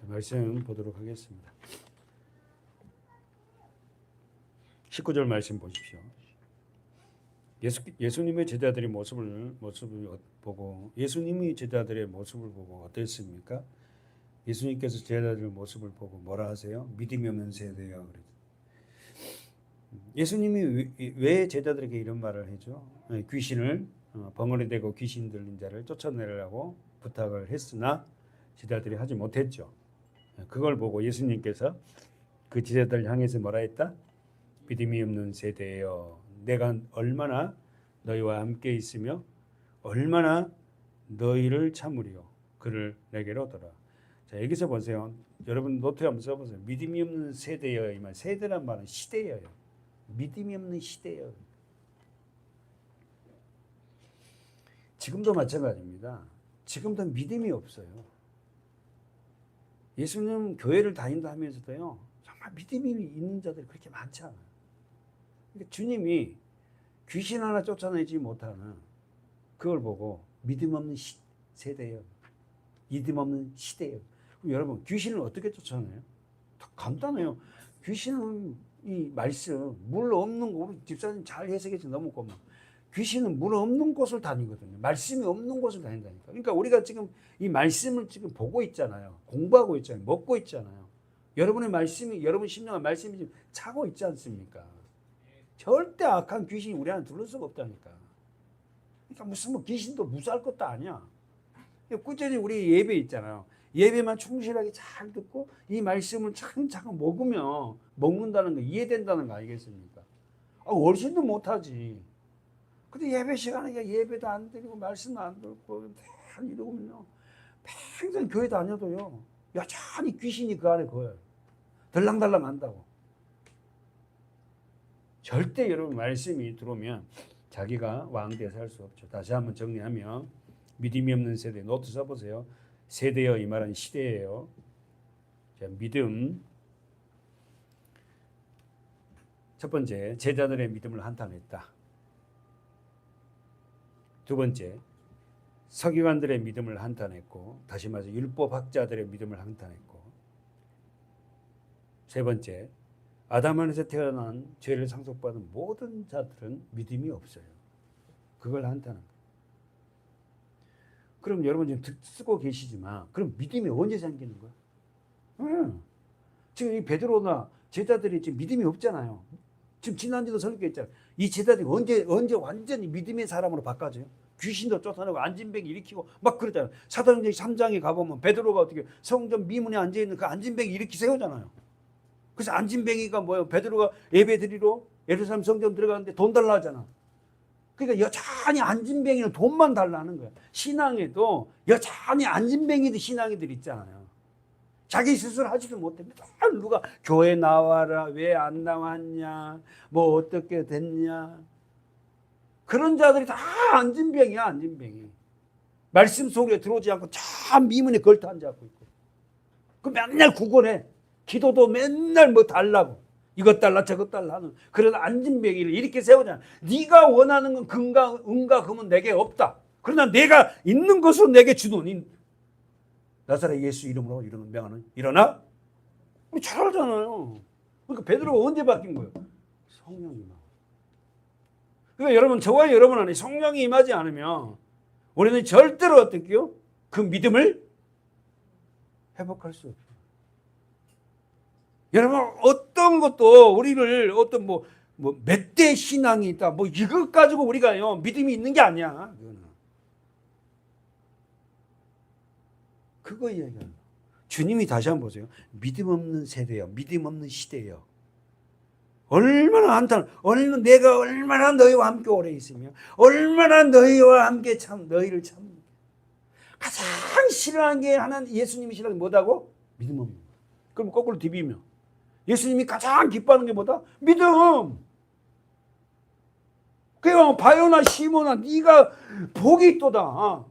말씀 보도록 하겠습니다. 19절 말씀 보십시오. 예수님의 제자들의 모습을 보고 예수님이 제자들의 모습을 보고 어땠습니까? 예수님께서 제자들의 모습을 보고 뭐라 하세요? 믿음이 없는 세대여. 예수님이 왜 제자들에게 이런 말을 하죠? 귀신을 벙어리 대고 귀신 들린 자를 쫓아내려고 부탁을 했으나 제자들이 하지 못했죠. 그걸 보고 예수님께서 그 제자들 향해서 뭐라 했다? 믿음이 없는 세대여, 내가 얼마나 너희와 함께 있으며 얼마나 너희를 참으리요, 그를 내게로 돌아. 자, 여기서 보세요. 여러분 노트 한번 써보세요. 믿음이 없는 세대여, 이 말. 세대란 말은 시대예요. 믿음이 없는 시대예요. 지금도 마찬가지입니다. 지금도 믿음이 없어요. 예수님 교회를 다닌다 하면서도요, 정말 믿음이 있는 자들이 그렇게 많지 않아요. 그러니까 주님이 귀신 하나 쫓아내지 못하는 그걸 보고 믿음 없는 세대예요. 믿음 없는 시대예요. 그럼 여러분, 귀신을 어떻게 쫓아내요? 간단해요. 귀신은 이 말씀, 물 없는 곳, 우리 집사님 잘 해석해서 너무 고마워. 귀신은 물 없는 곳을 다니거든요. 말씀이 없는 곳을 다닌다니까. 그러니까 우리가 지금 이 말씀을 지금 보고 있잖아요. 공부하고 있잖아요. 먹고 있잖아요. 여러분의 말씀이, 여러분 심령의 말씀이 지금 차고 있지 않습니까? 절대 악한 귀신이 우리 안에 들을 수가 없다니까. 그러니까 무슨 뭐 귀신도 무서울 것도 아니야. 꾸준히 우리 예배 있잖아요. 예배만 충실하게 잘 듣고 이 말씀을 차근차근 먹는다는 거, 이해된다는 거 아니겠습니까? 어르신도 못하지. 근데 예배 시간에 예배도 안 드리고 말씀도 안 듣고 이러면요, 평생 교회 다녀도요 여전히 귀신이 그 안에 거예요. 덜랑덜랑 한다고. 절대 여러분 말씀이 들어오면 자기가 왕돼서 할 수 없죠. 다시 한번 정리하면 믿음이 없는 세대, 노트 써보세요. 세대여, 이 말은 시대예요. 자, 믿음. 첫 번째, 제자들의 믿음을 한탄했다. 두 번째, 서기관들의 믿음을 한탄했고, 다시 말해서 율법학자들의 믿음을 한탄했고, 세 번째, 아담 안에서 태어난 죄를 상속받은 모든 자들은 믿음이 없어요. 그걸 한탄한 거예요. 그럼 여러분 지금 쓰고 계시지만, 그럼 믿음이 언제 생기는 거야? 지금 이 베드로나 제자들이 지금 믿음이 없잖아요. 지금 지난주도 설교했잖아요. 이 제자들이 언제 완전히 믿음의 사람으로 바꿔져요? 귀신도 쫓아내고 안진뱅이 일으키고 막 그러잖아요. 사도행전 3장에 가보면 베드로가 어떻게 성전 미문에 앉아있는 그 안진뱅이 일으키 세우잖아요. 그래서 안진뱅이가 뭐예요? 베드로가 예배 드리러 예루살렘 성전 들어가는데 돈 달라 하잖아. 그러니까 여전히 안진뱅이는 돈만 달라는 거야. 신앙에도 여전히 안진뱅이들 신앙이들 있잖아요. 자기 스스로 하지도 못해. 누가 교회 나와라, 왜 안 나왔냐, 뭐 어떻게 됐냐. 그런 자들이 다 안진뱅이야, 안진뱅이. 말씀 속에 들어오지 않고 참 미문에 걸터 앉아있고 있고. 그 맨날 구걸해. 기도도 맨날 뭐 달라고. 이것 달라 저것 달라 하는 그런 안진뱅이를 이렇게 세우잖아. 네가 원하는 건 은과 금은 내게 없다. 그러나 내가 있는 것으로 내게 주노니 나사렛 예수 이름으로 이러는 명하는 일어나? 잘 알잖아요. 그러니까 베드로가 언제 바뀐 거예요? 성령이 임하. 그러니까 여러분, 저와 여러분 안에 성령이 임하지 않으면 우리는 절대로 어떻게요? 그 믿음을 회복할 수 없어요. 여러분, 어떤 것도 우리를 어떤 몇 대 신앙이 있다, 이것 가지고 우리가요 믿음이 있는 게 아니야. 그거 이야기하는 거예요. 주님이 다시 한번 보세요. 믿음 없는 세대요, 믿음 없는 시대요. 얼마나 내가 얼마나 너희와 함께 오래 있으며 얼마나 너희와 함께 너희를 가장 싫어하는 게 하나님, 예수님이 싫어하는 게 뭐다고? 믿음 없는 거예요. 그럼 거꾸로 뒤비면 예수님이 가장 기뻐하는 게 뭐다? 믿음. 그러니까 바요나 시몬아, 네가 복이 있도다.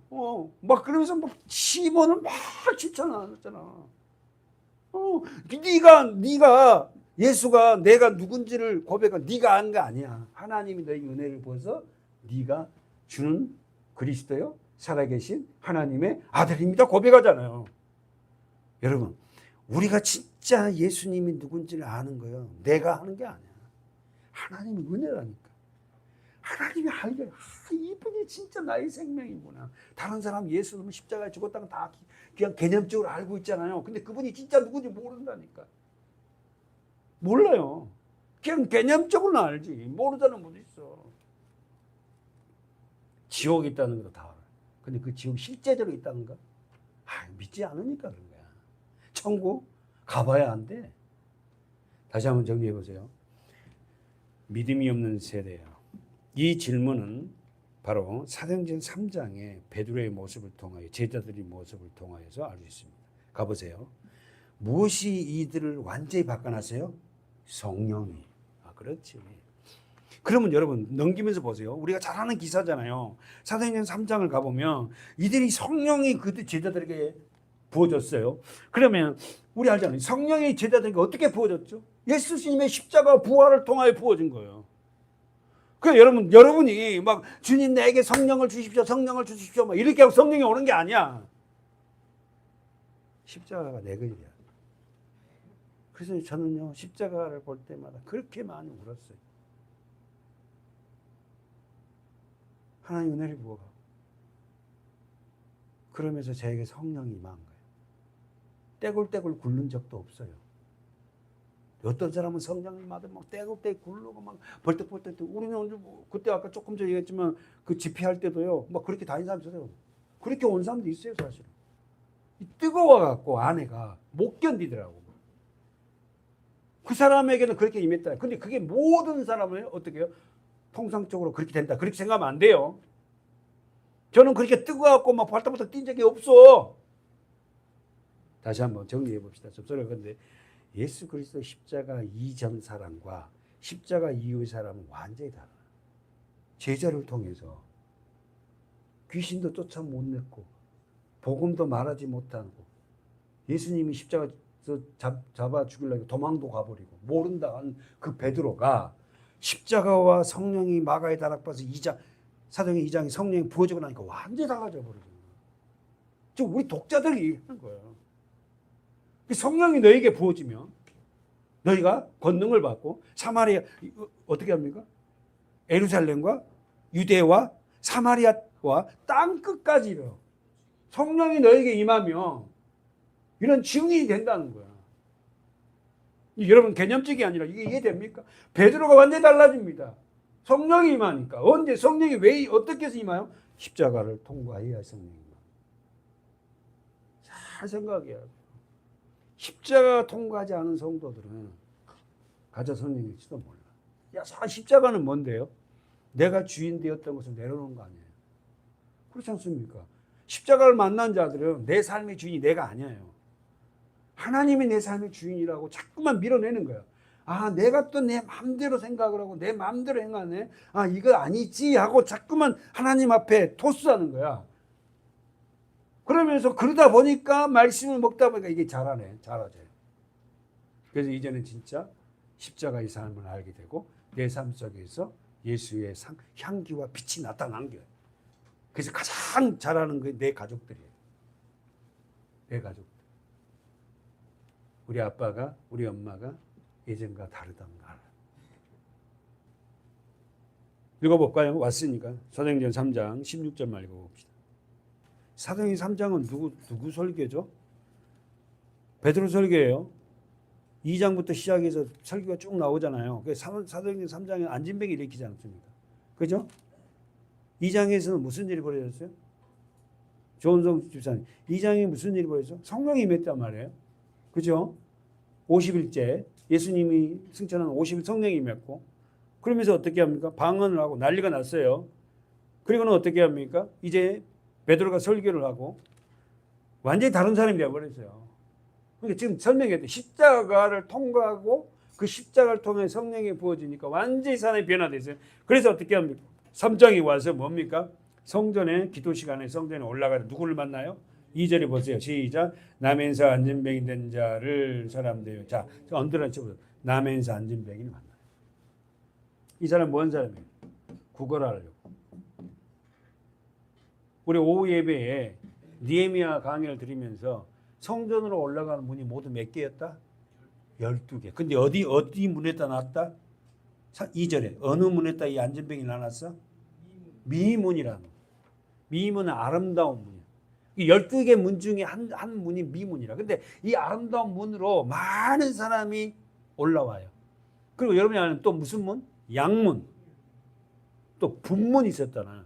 막 그러면서 시몬을 막 칭찬하잖아. 네가 예수가 내가 누군지를 고백한 네가 한 거 아니야. 하나님이 너에게 은혜를 부어서 네가 주는 그리스도요, 살아계신 하나님의 아들입니다 고백하잖아요. 여러분, 우리가 진짜 예수님이 누군지를 아는 거예요. 내가 하는 게 아니야. 하나님의 은혜라니까. 하나님이 알게, 이분이 진짜 나의 생명이구나. 다른 사람 예수 놈은 십자가에 죽었다는 다 그냥 개념적으로 알고 있잖아요. 근데 그분이 진짜 누군지 모른다니까. 몰라요. 그냥 개념적으로는 알지. 모르자는 분 있어. 지옥이 있다는 것도 다 알아요. 근데 그 지옥이 실제적으로 있다는가? 믿지 않으니까 그런 거야. 천국 가봐야 안 돼. 다시 한번 정리해 보세요. 믿음이 없는 세대예요. 이 질문은 바로 사도행전 3장의 베드로의 모습을 통하여, 제자들의 모습을 통하여서 알 수 있습니다. 가보세요. 무엇이 이들을 완전히 바꿔놨어요? 성령이. 그렇지. 그러면 여러분 넘기면서 보세요. 우리가 잘 아는 기사잖아요. 사도행전 3장을 가보면 이들이 성령이 그 제자들에게 부어졌어요. 그러면 우리 알잖아요. 성령이 제자들에게 어떻게 부어졌죠? 예수님의 십자가 부활을 통하여 부어진 거예요. 그 여러분이 막 주님 내게 성령을 주십시오, 성령을 주십시오, 막 이렇게 하고 성령이 오는 게 아니야. 십자가가 내 것이야. 그래서 저는요 십자가를 볼 때마다 그렇게 많이 울었어요. 하나님 은혜를 부어가. 그러면서 저에게 성령이 임한 거예요. 떼굴떼굴 굴른 적도 없어요. 어떤 사람은 성령이 받으면 막 떼굴떼굴 굴르고 막 벌떡벌떡. 우리는 그때 아까 조금 전에 얘기했지만 그 집회할 때도요 막 그렇게 다닌 사람 있어요. 그렇게 온 사람도 있어요 사실은. 뜨거워갖고 아내가 못 견디더라고. 그 사람에게는 그렇게 임했다. 근데 그게 모든 사람을 어떻게 해요? 통상적으로 그렇게 된다. 그렇게 생각하면 안 돼요. 저는 그렇게 뜨거워갖고 막 발딱발딱 뛴 적이 없어. 다시 한번 정리해 봅시다. 접속을 건데 예수 그리스도 십자가 이전 사람과 십자가 이후의 사람은 완전히 달라요. 제자를 통해서 귀신도 쫓아 못 냈고 복음도 말하지 못하고 예수님이 십자가 잡아 죽이려고 도망도 가버리고 모른다 한 그 베드로가 십자가와 성령이 마가의 다락방에서 2장 사도행전 2장에 성령이 부어지고 나니까 완전히 달라져 버리죠. 지금 우리 독자들이 얘기하는 거예요. 성령이 너에게 부어지면 너희가 권능을 받고 사마리아 어떻게 합니까? 예루살렘과 유대와 사마리아와 땅 끝까지 이르러 성령이 너에게 임하면 이런 증인이 된다는 거야. 여러분 개념적이 아니라 이게 이해됩니까? 베드로가 완전히 달라집니다. 성령이 임하니까. 언제 성령이 왜 어떻게 해서 임해요? 십자가를 통과해야 성령이 임해요. 잘 생각해야 돼요. 십자가 통과하지 않은 성도들은 가짜 성령일지도 몰라. 십자가는 뭔데요? 내가 주인 되었던 것을 내려놓은 거 아니에요. 그렇지 않습니까? 십자가를 만난 자들은 내 삶의 주인이 내가 아니에요. 하나님이 내 삶의 주인이라고 자꾸만 밀어내는 거야. 내가 또 내 마음대로 생각을 하고 내 마음대로 행하네. 이거 아니지 하고 자꾸만 하나님 앞에 토스하는 거야. 그러면서 그러다 보니까 말씀을 먹다 보니까 이게 잘하죠. 그래서 이제는 진짜 십자가의 삶을 알게 되고 내 삶 속에서 예수의 향기와 빛이 나타난 거예요. 그래서 가장 잘하는 게 내 가족들이에요. 내 가족들. 우리 아빠가 우리 엄마가 예전과 다르다는 걸 알아요. 읽어볼까요? 왔으니까 사도행전 3장 16절만 읽어봅시다. 사도행전 3장은 누구 설교죠? 베드로 설교예요. 2장부터 시작해서 설교가 쭉 나오잖아요. 사도행전 3장에 안진뱅이 일으키지 않습니까? 그죠? 2장에서는 무슨 일이 벌어졌어요? 조은성 집사님. 2장에 무슨 일이 벌어졌어요? 성령이 임했단 말이에요. 그죠? 50일째 예수님이 승천한 50일 성령이 임했고 그러면서 어떻게 합니까? 방언을 하고 난리가 났어요. 그리고는 어떻게 합니까? 이제 베드로가 설교를 하고 완전히 다른 사람이 되어버렸어요. 그러니까 지금 설명했대. 십자가를 통과하고 그 십자가를 통해 성령이 부어지니까 완전히 사람이 변화됐어요. 그래서 어떻게 합니까? 3장이 와서 뭡니까? 성전에 기도 시간에 성전에 올라가서 누구를 만나요? 2절에 보세요. 시작. 나면서 안진병이 된 자를 사람들요. 자, 언더라인 쳐보세요. 나면서 안진병이를 만나요. 이 사람 뭔 사람이에요? 구걸하려고. 우리 오후 예배에 니에미야 강의를 드리면서 성전으로 올라가는 문이 모두 몇 개였다? 12개. 근데 어디 문에다 놨다? 2절에 어느 문에다 이 안전병이 놔놨어? 미문이라는. 미문은 아름다운 문이야. 이 12개 문 중에 한 문이 미문이라. 근데 이 아름다운 문으로 많은 사람이 올라와요. 그리고 여러분이 아는 또 무슨 문? 양문. 또 북문이 있었잖아.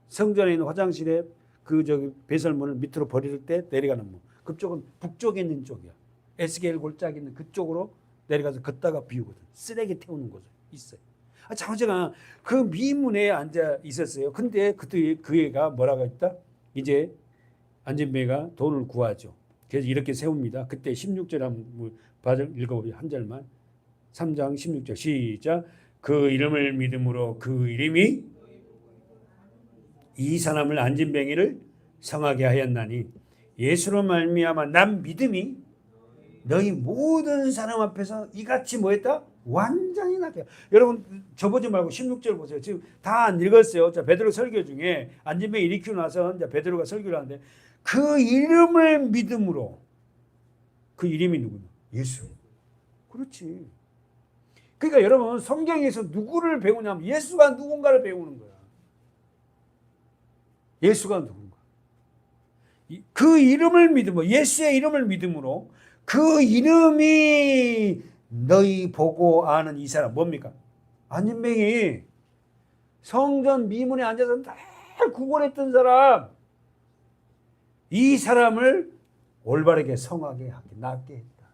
성전에 있는 화장실에 배설문을 밑으로 버릴 때 내려가는 문. 그쪽은 북쪽에 있는 쪽이야. 에스겔 골짜기 있는 그쪽으로 내려가서 걷다가 비우거든. 쓰레기 태우는 곳이 있어요. 장제가 그 미문에 앉아 있었어요. 근데 그 애가 뭐라고 했다? 이제 안전뱅이가 돈을 구하죠. 그래서 이렇게 세웁니다. 그때 16절 한번 읽어보세요. 한 절만. 3장 16절 시작. 그 이름을 믿음으로 그 이름이 이 사람을 안전뱅이를 성하게 하였나니 예수로 말미암아 난 믿음이 너희 모든 사람 앞에서 이같이 뭐했다? 완전히 나게. 여러분 저보지 말고 16절 보세요. 지금 다 안 읽었어요. 자, 베드로 설교 중에 안전뱅이 일으키고 나서 이제 베드로가 설교를 하는데 그 이름을 믿음으로. 그 이름이 누구냐? 예수. 그렇지. 그러니까 여러분 성경에서 누구를 배우냐면 예수가 누군가를 배우는 거야. 예수가 누군가. 그 이름을 믿음으로, 예수의 이름을 믿음으로 그 이름이 너희 보고 아는 이 사람 뭡니까? 안전뱅이 성전 미문에 앉아서 늘 구걸했던 사람, 이 사람을 올바르게 성하게 하게 낫게 했다.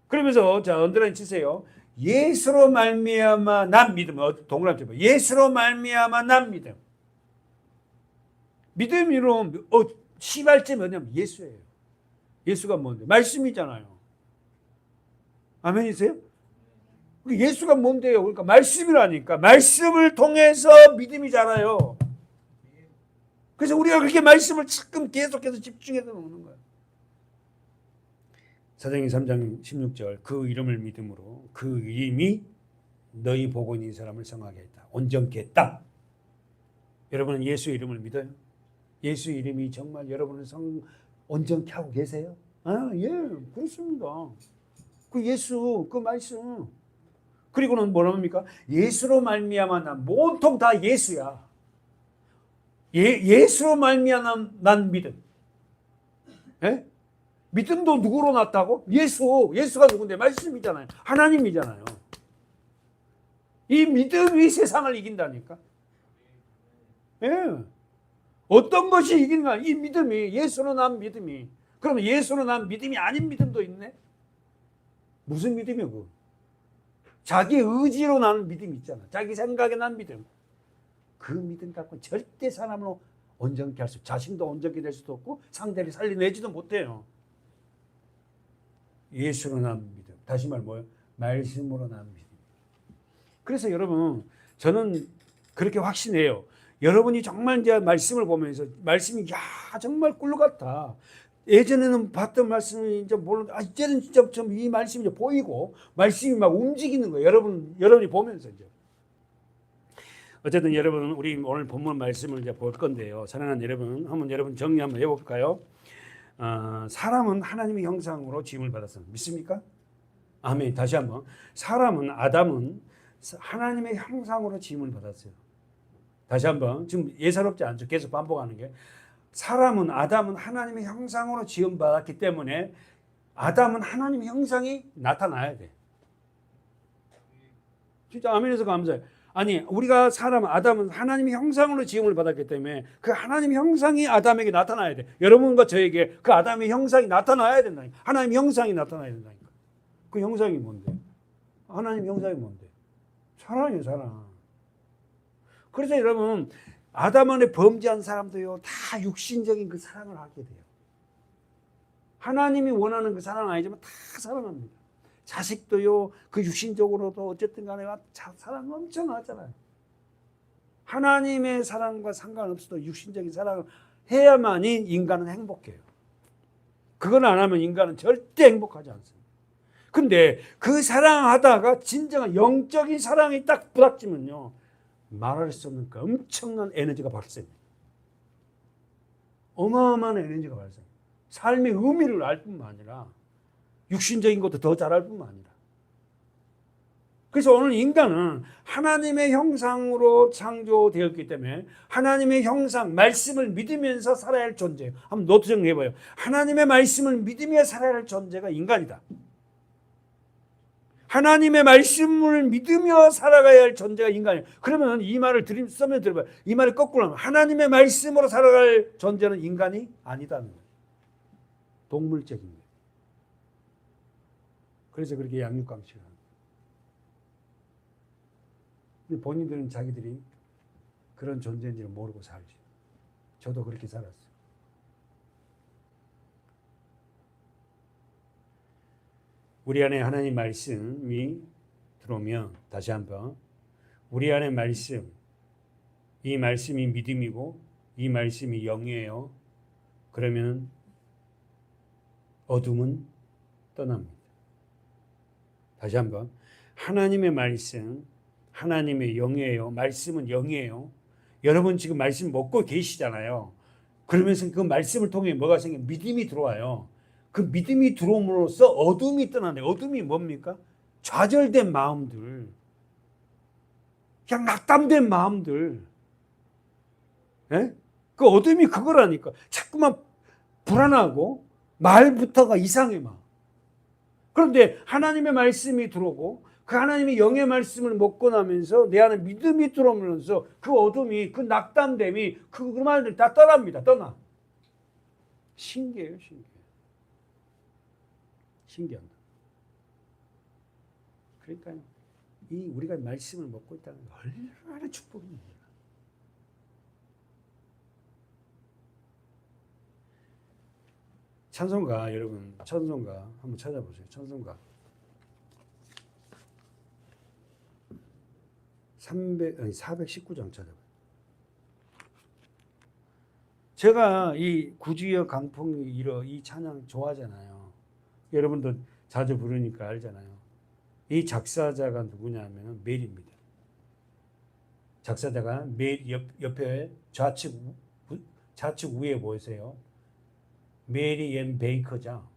그러면서 자 언더라인 치세요. 예수로 말미암아 난 믿음. 동그라미 쳐봐. 예수로 말미암아 난 믿음. 믿음으로 시발점이 뭐냐면 예수예요. 예수가 뭔데? 말씀이잖아요. 아멘이세요? 예수가 뭔데요? 그러니까 말씀이라니까. 말씀을 통해서 믿음이 자라요. 그래서 우리가 그렇게 말씀을 지금 계속해서 집중해서 먹는 거예요. 사도행전 3장 16절 그 이름을 믿음으로 그 이름이 너희 보고 있는 사람을 성하게 했다. 온전케 했다. 여러분은 예수 이름을 믿어요? 예수 이름이 정말 여러분을 온전케 하고 계세요? 예, 그렇습니다. 그 예수, 그 말씀. 그리고는 뭐랍니까? 예수로 말미암아 난 온통 다 예수야. 예수로 말미암아 난 믿음. 예? 믿음도 누구로 났다고? 예수가 누군데? 말씀이잖아요. 하나님이잖아요. 이 믿음이 세상을 이긴다니까. 예. 어떤 것이 이기는가? 이 믿음이, 예수로 난 믿음이. 그러면 예수로 난 믿음이 아닌 믿음도 있네? 무슨 믿음이요, 그거? 자기 의지로 나는 믿음이 있잖아. 자기 생각에 난 믿음. 그 믿음 갖고 절대 사람을 온전케 할 수, 자신도 온전케 될 수도 없고 상대를 살려내지도 못해요. 예수로 난 믿음. 다시 말 뭐예요? 말씀으로 난 믿음. 그래서 여러분, 저는 그렇게 확신해요. 여러분이 정말 이제 말씀을 보면서 말씀이 정말 꿀 같아. 예전에는 봤던 말씀이 이제 이제는 진짜 좀 이 말씀이 이제 보이고 말씀이 막 움직이는 거예요. 여러분이 보면서 이제. 어쨌든 여러분 우리 오늘 본문 말씀을 이제 볼 건데요. 사랑하는 여러분, 한번 여러분 정리 한번 해볼까요? 사람은 하나님의 형상으로 지음을 받았습니다. 믿습니까? 아멘. 다시 한번. 아담은 하나님의 형상으로 지음을 받았어요. 다시 한번. 지금 예사롭지 않죠. 계속 반복하는 게. 아담은 하나님의 형상으로 지음받았기 때문에 아담은 하나님의 형상이 나타나야 돼. 진짜 아멘에서 감사해요. 아니, 우리가 아담은 하나님의 형상으로 지음을 받았기 때문에 그 하나님의 형상이 아담에게 나타나야 돼. 여러분과 저에게 그 아담의 형상이 나타나야 된다니까. 하나님의 형상이 나타나야 된다니까. 그 형상이 뭔데? 하나님의 형상이 뭔데? 사랑이에요, 사랑. 그래서 여러분, 아담 안에 범죄한 사람도요, 다 육신적인 그 사랑을 하게 돼요. 하나님이 원하는 그 사랑 아니지만 다 사랑합니다. 자식도요, 그 육신적으로도 어쨌든 간에 사랑 엄청 하잖아요. 하나님의 사랑과 상관없어도 육신적인 사랑을 해야만이 인간은 행복해요. 그걸 안 하면 인간은 절대 행복하지 않습니다. 근데 그 사랑하다가 진정한 영적인 사랑이 딱 부닥치면요, 말할 수 없는 그 엄청난 에너지가 발생해요. 어마어마한 에너지가 발생해요. 삶의 의미를 알 뿐만 아니라 육신적인 것도 더 잘 알 뿐만 아니라. 그래서 오늘 인간은 하나님의 형상으로 창조되었기 때문에 하나님의 형상, 말씀을 믿으면서 살아야 할 존재예요. 한번 노트 정리해봐요. 하나님의 말씀을 믿으며 살아야 할 존재가 인간이다. 하나님의 말씀을 믿으며 살아가야 할 존재가 인간이에요. 그러면 이 말을 써면 들어봐요. 이 말을 거꾸로 하면 하나님의 말씀으로 살아갈 존재는 인간이 아니다는 거예요. 동물적인 거예요. 그래서 그렇게 양육강식을 합니다. 근데 본인들은 자기들이 그런 존재인지를 모르고 살지. 저도 그렇게 살았어요. 우리 안에 하나님 말씀이 들어오면 다시 한번 우리 안에 말씀, 이 말씀이 믿음이고 이 말씀이 영이에요. 그러면 어둠은 떠납니다. 다시 한번 하나님의 말씀, 하나님의 영이에요. 말씀은 영이에요. 여러분 지금 말씀 먹고 계시잖아요. 그러면서 그 말씀을 통해 뭐가 생겨? 믿음이 들어와요. 그 믿음이 들어옴으로써 어둠이 떠나네. 어둠이 뭡니까? 좌절된 마음들, 그냥 낙담된 마음들. 예? 그 어둠이 그거라니까. 자꾸만 불안하고 말부터가 이상해 막. 그런데 하나님의 말씀이 들어오고 그 하나님의 영의 말씀을 먹고 나면서 내 안에 믿음이 들어오면서 그 어둠이, 그 낙담됨이 그 말들 다 떠납니다. 떠나. 신기해요, 신기해. 신기합니다. 그러니까 이 우리가 말씀을 먹고 있다는 게 얼마나 축복입니다. 찬송가 여러분, 찬송가 한번 찾아보세요. 찬송가 419장 찾아봐요. 제가 이 구주여 강풍이 일어 이 찬양 좋아하잖아요. 여러분도 자주 부르니까 알잖아요. 이 작사자가 누구냐면 메리입니다. 작사자가 메리 옆에 좌측 우에 보이세요? 메리 앤 베이커죠.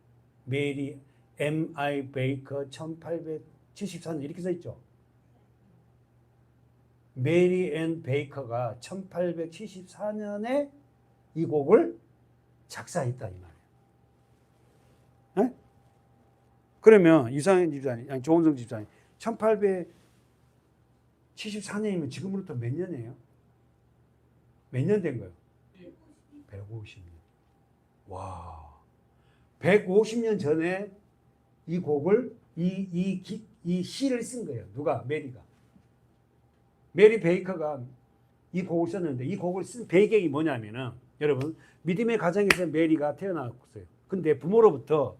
메리 M.I. 베이커 1874년 이렇게 써 있죠. 메리 앤 베이커가 1874년에 이 곡을 작사했다 이 말이에요. 네? 그러면 이상현 집사님, 아니 조은성 집사님, 1874년이면 지금으로부터 몇 년이에요? 몇 년 된 거예요? 150년. 와, 150년 전에 이 곡을 이 시를 쓴 거예요. 누가? 메리가. 메리 베이커가 이 곡을 썼는데 이 곡을 쓴 배경이 뭐냐면은 여러분 믿음의 가정에서 메리가 태어났어요. 근데 부모로부터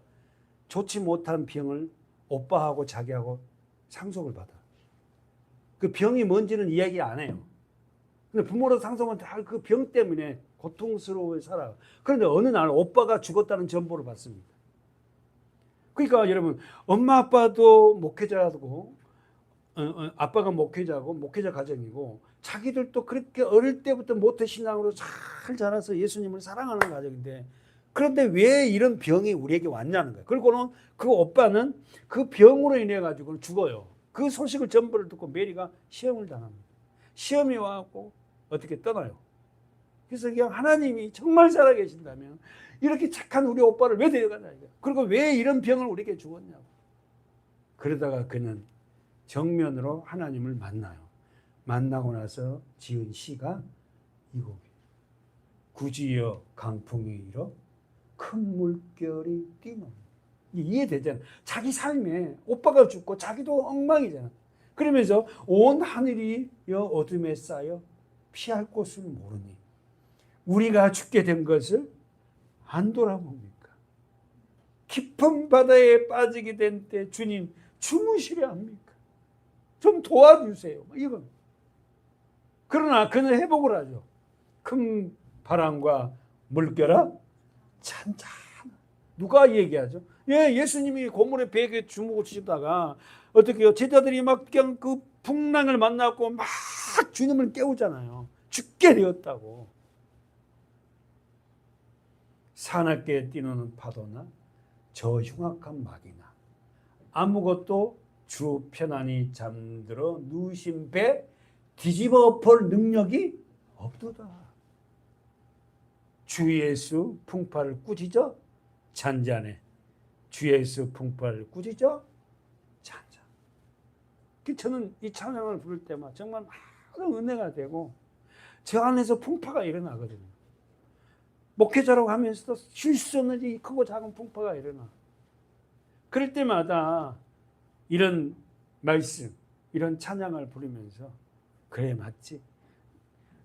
좋지 못한 병을 오빠하고 자기하고 상속을 받아. 그 병이 뭔지는 이야기 안 해요. 근데 부모로 상속은 다 그 병 때문에 고통스러워 살아. 그런데 어느 날 오빠가 죽었다는 전보를 받습니다. 그러니까 여러분 엄마 아빠도 목회자고 아빠가 목회자고 목회자 가정이고 자기들도 그렇게 어릴 때부터 모태신앙으로 잘 자라서 예수님을 사랑하는 가정인데 그런데 왜 이런 병이 우리에게 왔냐는 거예요. 그리고는 그 오빠는 그 병으로 인해 가지고 죽어요. 그 소식을 전부를 듣고 메리가 시험을 당합니다. 시험이 와갖고 어떻게 떠나요. 그래서 그냥 하나님이 정말 살아계신다면 이렇게 착한 우리 오빠를 왜 데려가냐. 그리고 왜 이런 병을 우리에게 주었냐고. 그러다가 그는 정면으로 하나님을 만나요. 만나고 나서 지은 시가 이 곡이에요. 구주여 강풍이 일어 큰 물결이 뛰노. 이해되잖아요. 자기 삶에 오빠가 죽고 자기도 엉망이잖아. 그러면서 온 하늘이 어둠에 쌓여 피할 곳을 모르니 우리가 죽게 된 것을 안 돌아봅니까? 깊은 바다에 빠지게 된 때 주님 주무시려 합니까? 좀 도와주세요. 이건. 그러나 그는 회복을 하죠. 큰 바람과 물결아 찬찬. 누가 얘기하죠? 예, 예수님이 고물의 배에 주먹을 치다가 어떻게요? 제자들이 막 그냥 그 풍랑을 만나고 막 주님을 깨우잖아요. 죽게 되었다고. 사납게 뛰노는 파도나 저 흉악한 막이나 아무것도 주 편안히 잠들어 누우신 배 뒤집어 볼 능력이 없도다. 주 예수 풍파를 꾸짖어 잔잔해. 주 예수 풍파를 꾸짖어 잔잔. 저는 이 찬양을 부를 때마다 정말 많은 은혜가 되고 저 안에서 풍파가 일어나거든요. 목회자라고 하면서도 쉴 수 없는 이 크고 작은 풍파가 일어나. 그럴 때마다 이런 말씀, 이런 찬양을 부르면서 그래 맞지.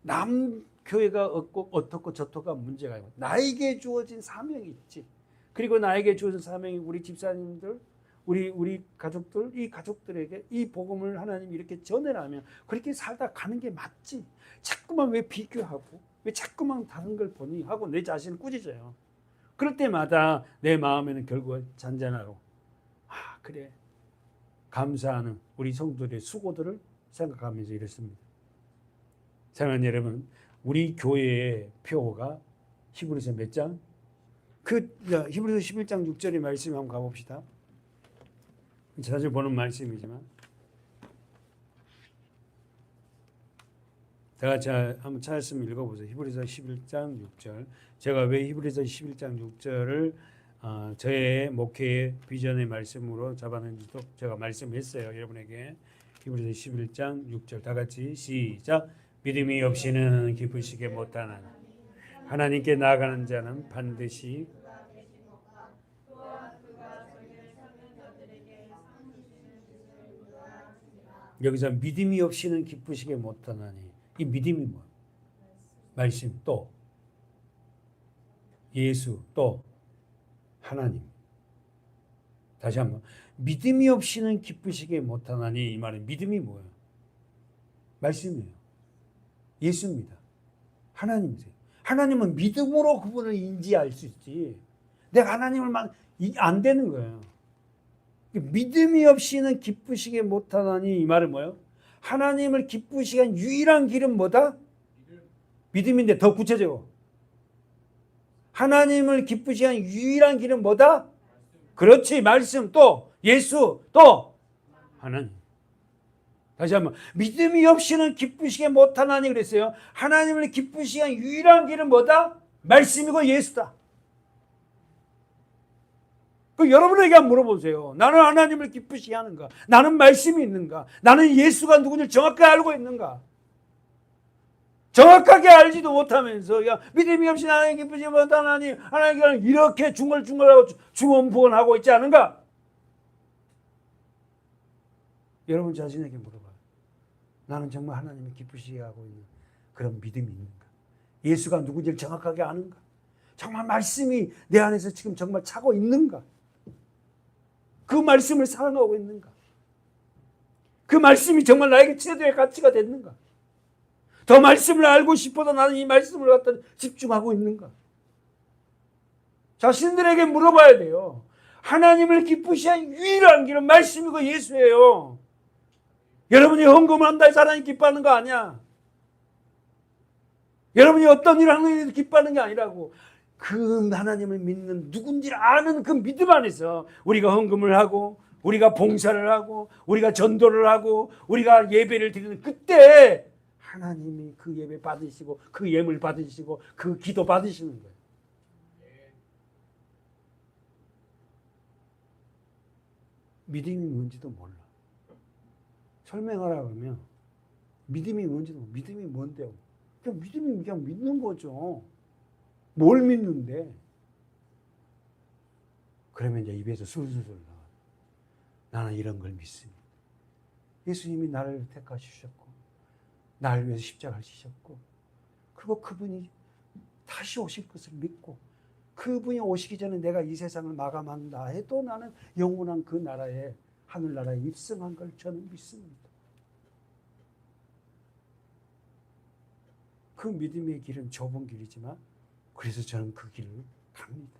남 교회가 어떻고 저떻고가 문제가 아니고 나에게 주어진 사명이 있지. 그리고 나에게 주어진 사명이 우리 집사님들, 우리 가족들, 이 가족들에게 이 복음을 하나님 이렇게 전해라면 그렇게 살다 가는 게 맞지. 자꾸만 왜 비교하고 왜 자꾸만 다른 걸 보니 하고 내 자신을 꾸짖어요. 그럴 때마다 내 마음에는 결국 잔잔하고 그래 감사하는 우리 성도들의 수고들을 생각하면서 이랬습니다. 사랑하는 여러분, 우리 교회의 표가 히브리서 몇 장? 히브리서 11장 6절의 말씀 한번 가봅시다. 자주 보는 말씀이지만 다 같이 한번 찾았으면 읽어보세요. 히브리서 11장 6절. 제가 왜 히브리서 11장 6절을 저의 목회의 비전의 말씀으로 잡았는지도 제가 말씀했어요. 여러분에게. 히브리서 11장 6절 다 같이 시작. 믿음이 없이는 기쁘시게 못하나니 하나님께 나아가는 자는 반드시 여기서 믿음이 없이는 기쁘시게 못하나니 이 믿음이 뭐야? 말씀 또 예수 또 하나님. 다시 한번 믿음이 없이는 기쁘시게 못하나니 이 말은 믿음이 뭐예요? 말씀이에요. 예수입니다. 하나님이세요. 하나님은 믿음으로 그분을 인지할 수 있지. 내가 하나님을 안 되는 거예요. 믿음이 없이는 기쁘시게 못하나니 이 말은 뭐예요? 하나님을 기쁘시게 한 유일한 길은 뭐다? 믿음인데 더 구체적으로 하나님을 기쁘시게 한 유일한 길은 뭐다? 그렇지. 말씀 또 예수 또 하나님. 다시 한번 믿음이 없이는 기쁘시게 못하나니 그랬어요. 하나님을 기쁘시게 한 유일한 길은 뭐다? 말씀이고 예수다. 그 여러분에게 한번 물어보세요. 나는 하나님을 기쁘시게 하는가? 나는 말씀이 있는가? 나는 예수가 누군지 정확하게 알고 있는가? 정확하게 알지도 못하면서 믿음이 없이 하나님 기쁘시게 못하나니 하나님께는 이렇게 중얼중얼하고 중언부언하고 있지 않은가? 여러분 자신에게 물어봐요. 나는 정말 하나님을 기쁘시게 하고 있는 그런 믿음이 있는가? 예수가 누군지를 정확하게 아는가? 정말 말씀이 내 안에서 지금 정말 차고 있는가? 그 말씀을 사랑하고 있는가? 그 말씀이 정말 나에게 최대의 가치가 됐는가? 더 말씀을 알고 싶어도 나는 이 말씀을 갖다 집중하고 있는가? 자신들에게 물어봐야 돼요. 하나님을 기쁘시게 한 유일한 길은 말씀이고 예수예요. 여러분이 헌금을 한다 해서 하나님 기뻐하는 거 아니야. 여러분이 어떤 일을 하는 게 기뻐하는 게 아니라고. 그 하나님을 믿는 누군지를 아는 그 믿음 안에서 우리가 헌금을 하고 우리가 봉사를 하고 우리가 전도를 하고 우리가 예배를 드리는 그때 하나님이 그 예배 받으시고 그 예물 받으시고 그 기도 받으시는 거예요. 믿음이 뭔지도 몰라. 설명하라 그러면 믿음이 뭔지도 몰라. 믿음이 뭔데요? 그냥 믿음이 그냥 믿는 거죠. 뭘 믿는데? 그러면 이제 입에서 술술 나와. 나는 이런 걸 믿습니다. 예수님이 나를 택하셨고 나를 위해서 십자가를 지셨고 그리고 그분이 다시 오실 것을 믿고 그분이 오시기 전에 내가 이 세상을 마감한다 해도 나는 영원한 그 나라에 하늘나라에 입성한 걸 저는 믿습니다. 그 믿음의 길은 좁은 길이지만 그래서 저는 그 길을 갑니다.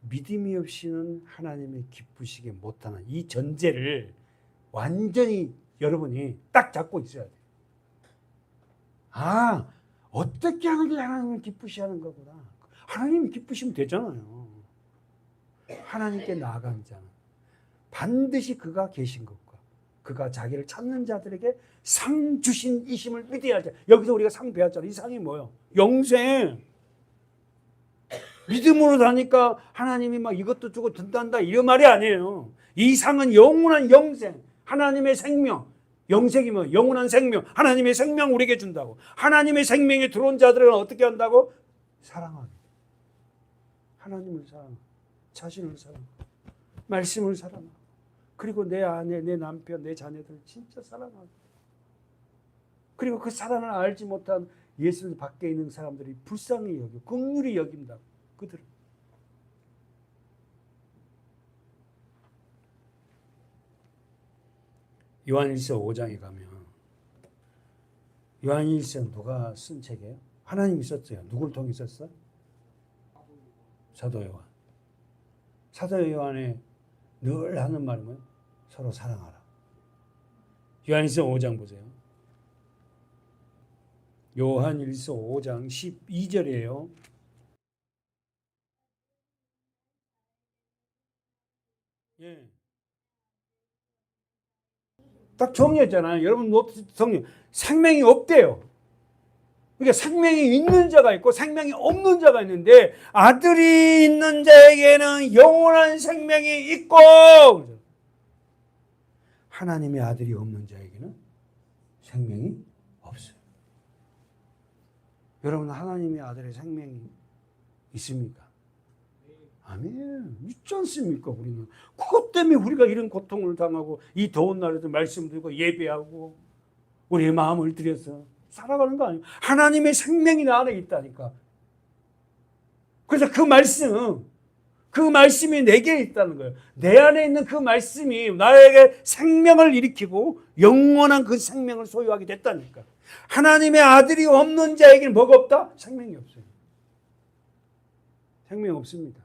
믿음이 없이는 하나님의 기쁘시게 못하는 이 전제를 완전히 여러분이 딱 잡고 있어야 돼요. 어떻게 하는 게 하나님을 기쁘시하는 거구나. 하나님이 기쁘시면 되잖아요. 하나님께 나아간 자는 반드시 그가 계신 것과 그가 자기를 찾는 자들에게 상 주신 이심을 믿어야 하자. 여기서 우리가 상 배웠잖아요. 이 상이 뭐예요? 영생. 믿음으로 사니까 하나님이 막 이것도 주고 든단다 이런 말이 아니에요. 이 상은 영원한 영생, 하나님의 생명. 영생이면 영원한 생명, 하나님의 생명 우리에게 준다고. 하나님의 생명에 들어온 자들은 어떻게 한다고? 사랑하고, 하나님을 사랑하고, 자신을 사랑하고, 말씀을 사랑하고, 그리고 내 아내, 내 남편, 내 자녀들을 진짜 사랑하고, 그리고 그 사랑을 알지 못한 예수 밖에 있는 사람들이 불쌍히 여기고 긍휼히 여긴다고. 그들은 요한일서 5장에 가면, 요한일서 누가 쓴 책이에요? 하나님이 썼어요. 누굴 통해 썼어? 사도 요한. 사도 요한에 늘 하는 말은 뭐예요? 서로 사랑하라. 요한일서 5장 보세요. 요한일서 5장 12절이에요. 예. 딱 정리했잖아요. 여러분 성령 생명이 없대요. 그러니까 생명이 있는 자가 있고 생명이 없는 자가 있는데 아들이 있는 자에게는 영원한 생명이 있고 하나님의 아들이 없는 자에게는 생명이 없어요. 여러분 하나님의 아들의 생명이 있습니까? 아멘. 있지 않습니까? 우리는 그것 때문에 우리가 이런 고통을 당하고 이 더운 날에도 말씀 들고 예배하고 우리의 마음을 들여서 살아가는 거 아니에요. 하나님의 생명이 나 안에 있다니까. 그래서 그 말씀이 내게 있다는 거예요. 내 안에 있는 그 말씀이 나에게 생명을 일으키고 영원한 그 생명을 소유하게 됐다니까. 하나님의 아들이 없는 자에게는 뭐가 없다? 생명이 없어요. 생명 없습니다.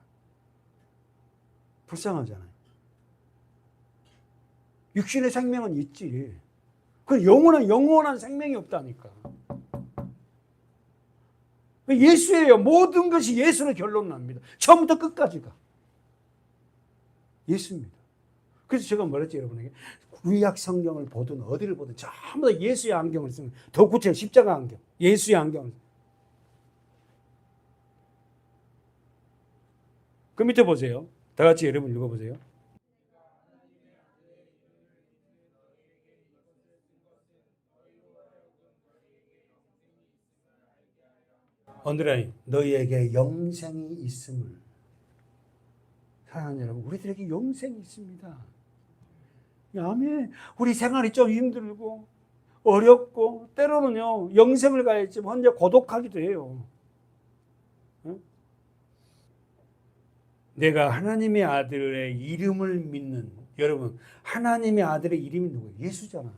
불쌍하잖아요. 육신의 생명은 있지. 그 영원한 생명이 없다니까. 예수예요. 모든 것이 예수로 결론납니다. 처음부터 끝까지가 예수입니다. 그래서 제가 말했죠, 여러분에게. 구약 성경을 보든 어디를 보든 전부 다 예수의 안경을 쓰는, 더 구체적으로 십자가 안경, 예수의 안경을. 그 밑에 보세요. 다 같이 여러분 읽어보세요. 언드라인, 너희에게 영생이 있음을. 사랑하는 여러분, 우리들에게 영생이 있습니다. 아멘. 우리 생활이 좀 힘들고 어렵고 때로는요 영생을 가야지만 혼자 고독하기도 해요. 응? 내가 하나님의 아들의 이름을 믿는, 여러분 하나님의 아들의 이름이 누구예요? 예수잖아.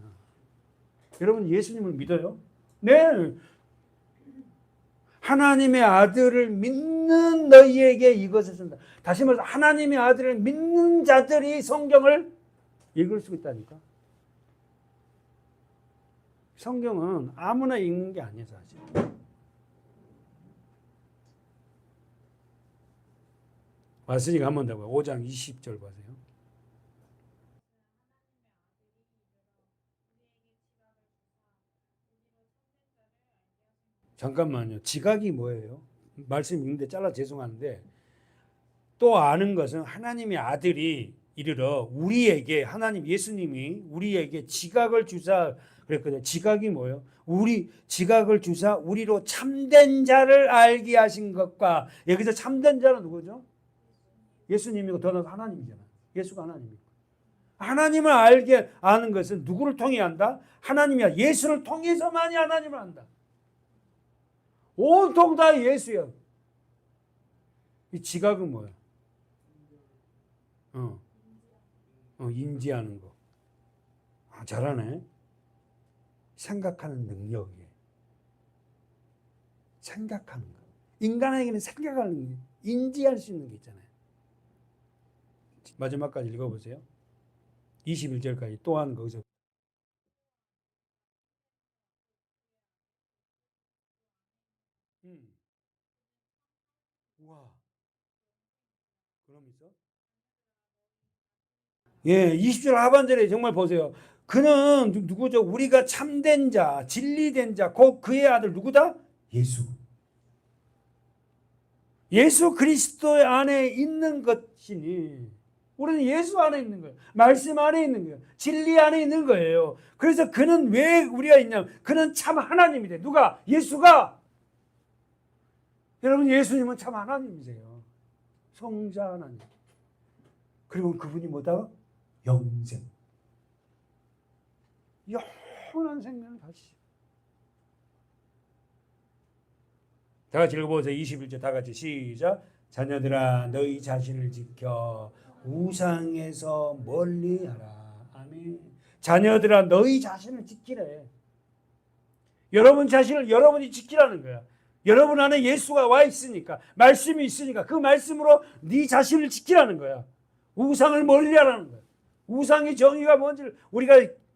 여러분 예수님을 믿어요? 네. 하나님의 아들을 믿는 너희에게 이것을 쓴다. 다시 말해서 하나님의 아들을 믿는 자들이 성경을 읽을 수 있다니까. 성경은 아무나 읽는 게 아니에요, 사실. 왔으니까 한 번 더 봐요. 5장 20절 보세요. 잠깐만요. 지각이 뭐예요? 말씀 읽는데 잘라 죄송한데 또 아는 것은 하나님의 아들이 이르러 우리에게, 하나님 예수님이 우리에게 지각을 주사 그랬거든요. 지각이 뭐예요? 우리 지각을 주사 우리로 참된 자를 알게 하신 것과, 여기서 참된 자는 누구죠? 예수님이고 더 나아가 하나님이잖아요. 예수가 하나님이고. 하나님을 알게 아는 것은 누구를 통해 한다? 하나님이야. 예수를 통해서만이 하나님을 안다. 온통 다 예수야. 이 지각은 뭐야? 인지하는 거. 아, 잘하네. 생각하는 능력이에요. 생각하는 거. 인간에게는 생각하는 게, 인지할 수 있는 게 있잖아요. 마지막까지 읽어보세요. 21절까지 또한 거기서 그러면서 예, 20절 하반절에 정말 보세요. 그는 누구죠? 우리가 참된 자, 진리된 자, 곧 그의 아들 누구다? 예수. 예수 그리스도 안에 있는 것이니 우리는 예수 안에 있는 거예요. 말씀 안에 있는 거예요. 진리 안에 있는 거예요. 그래서 그는 왜 우리가 있냐면 그는 참 하나님이 돼. 누가? 예수가. 여러분 예수님은 참 하나님이세요. 성자 하나님. 그리고 그분이 뭐다? 영생. 영원한 생명을 가지시오. 다 같이 읽어보세요. 21절 다 같이 시작. 자녀들아 너희 자신을 지켜 우상에서 멀리하라. 아멘. 자녀들아 너희 자신을 지키래. 여러분 자신을 여러분이 지키라는 거야. 여러분 안에 예수가 와 있으니까 말씀이 있으니까 그 말씀으로 네 자신을 지키라는 거야. 우상을 멀리하라는 거야. 우상의 정의가 뭔지를